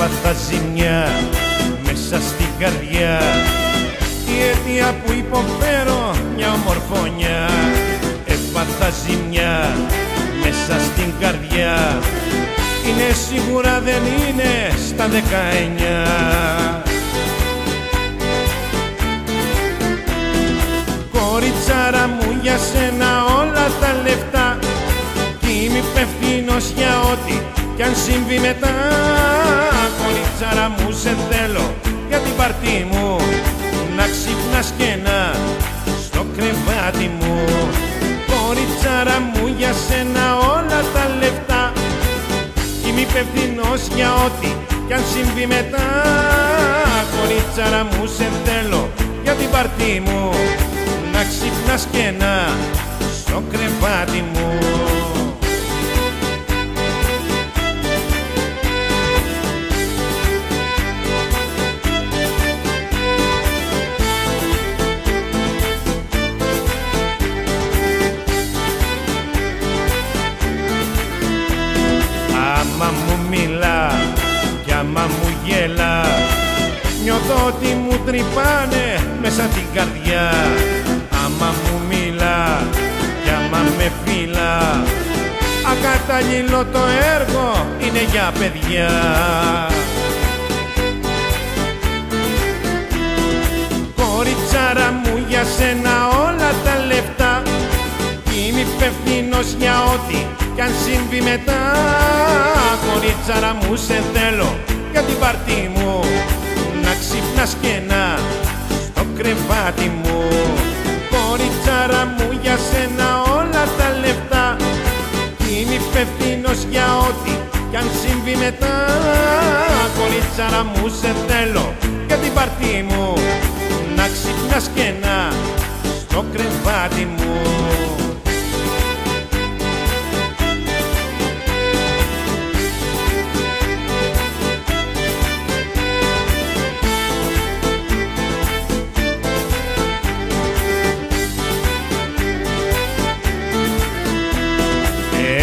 Έπαθα ζημιά μέσα στην καρδιά, η αιτία που υποφέρω μια ομορφωνιά. Έπαθα ζημιά μέσα στην καρδιά, είναι σίγουρα δεν είναι στα 19. Κοριτσάρα μου, για σένα όλα τα λεφτά, κι είμαι υπευθύνος για ό,τι κι αν συμβεί μετά. Κοριτσάρα μου, σε θέλω για την παρτί μου, να ξυπνάς κενά στο κρεβάτι μου. Κοριτσάρα μου, για σένα όλα τα λεφτά, κι είμαι υπευθύνος για ό,τι κι αν συμβεί μετά. Κοριτσάρα μου, σε θέλω για την παρτί μου, να ξυπνάς κενά στο κρεβάτι μου. Άμα μου μιλά κι άμα μου γέλα, νιώθω ότι μου τρυπάνε μέσα την καρδιά. Άμα μου μιλά κι άμα με φύλλα, ακατάλληλο το έργο είναι για παιδιά. Κοριτσάρα μου, για σένα όλα τα λεφτά, είμαι υπευθύνος για ό,τι κι αν συμβεί μετά. Κοριτσάρα μου, σε θέλω για την παρτί μου, να ξυπνάς κενά στο κρεβάτι μου. Κοριτσάρα μου, για σένα όλα τα λεφτά, είμαι υπευθύνος για ό,τι κι αν συμβεί μετά. Κοριτσάρα μου, σε θέλω για την παρτί μου, να ξυπνάς κενά στο κρεβάτι μου.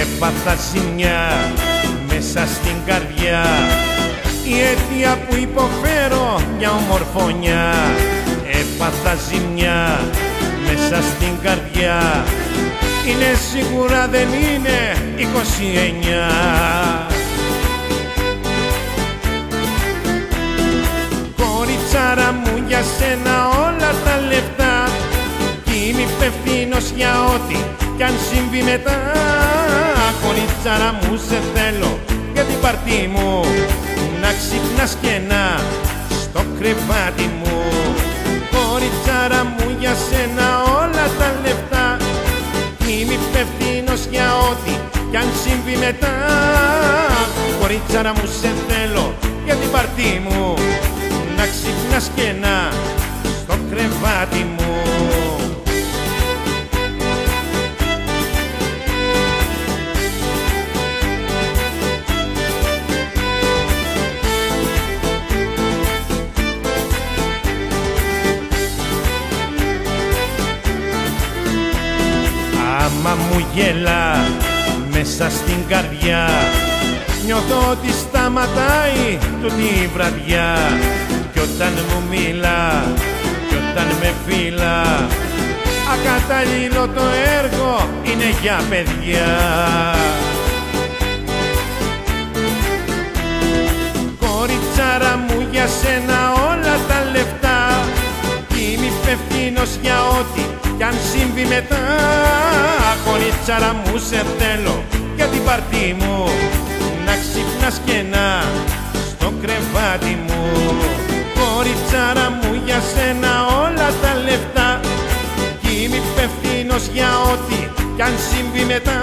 Έπαθα ζημιά μέσα στην καρδιά, η αιτία που υποφέρω μια ομορφωνιά. Έπαθα ζημιά μέσα στην καρδιά, είναι σίγουρα δεν είναι 29. Κοριτσάρα μου, για σένα όλα τα λεφτά, κι είμαι υπευθύνος για ό,τι κι αν συμβεί μετά. Κοριτσάρα μου, σε θέλω για την παρτί μου, να ξυπνάς κενά στο κρεβάτι μου. Κοριτσάρα μου, για σένα όλα τα λεφτά, είμαι υπευθύνος για ό,τι κι αν συμβεί μετά. Κοριτσάρα μου, σε θέλω για την παρτί μου, να ξυπνάς κενά στο κρεβάτι μου. Άμα μου γελά μέσα στην καρδιά, νιώθω ότι σταματάει τούτη η βραδιά. Κι όταν μου μιλά κι όταν με φύλλα, ακατάλληλο το έργο είναι για παιδιά. Κοριτσάρα μου, για σένα όλα τα λεφτά, είμαι υπευθύνος για ό,τι κι αν συμβεί μετά. Κοριτσάρα μου, σε θέλω για την παρτί μου, να ξυπνάς κενά στο κρεβάτι μου. Κοριτσάρα μου, για σένα όλα τα λεφτά, κι είμαι υπευθύνος για ό,τι κι αν συμβεί μετά.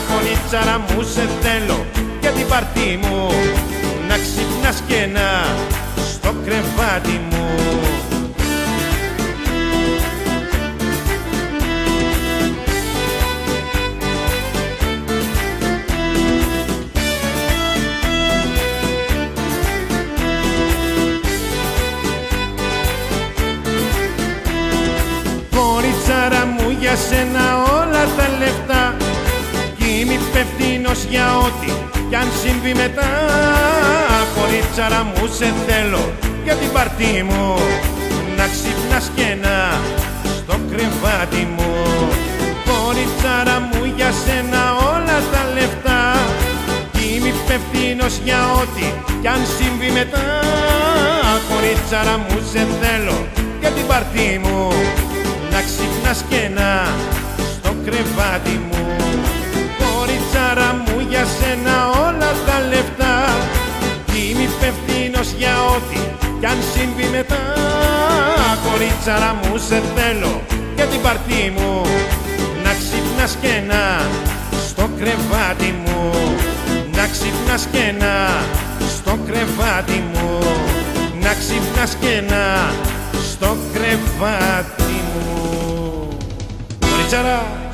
Κοριτσάρα μου, σε θέλω για την παρτί μου, να ξυπνάς κενά στο κρεβάτι μου. Κοριτσάρα μου, για σένα όλα τα λεφτά, κι είμαι υπευθύνος για ό,τι κι αν συμβεί μετά, κορίτσαρα μου σε θέλω για την παρτί μου, να ξυπνάς και να στο κρεβάτι μου. Κορίτσαρα μου για σένα όλα τα λεφτά, κι είμαι υπευθύνος για ό,τι κι αν συμβεί μετά. Κορίτσαρα μου σε θέλω για την παρτί μου, να ξυπνάς και να στο κρεβάτι μου. Κορίτσαρα μου για σένα όλα τα λεφτά, κι είμαι υπευθύνος για ό,τι κι αν συμβεί μετά. Κορίτσαρα μου σε θέλω για την παρτί μου, να ξυπνάς και να στο κρεβάτι μου, να ξυπνάς και να στο κρεβάτι μου, να ξυπνάς και να στο κρεβάτι μου. Κορίτσαρα!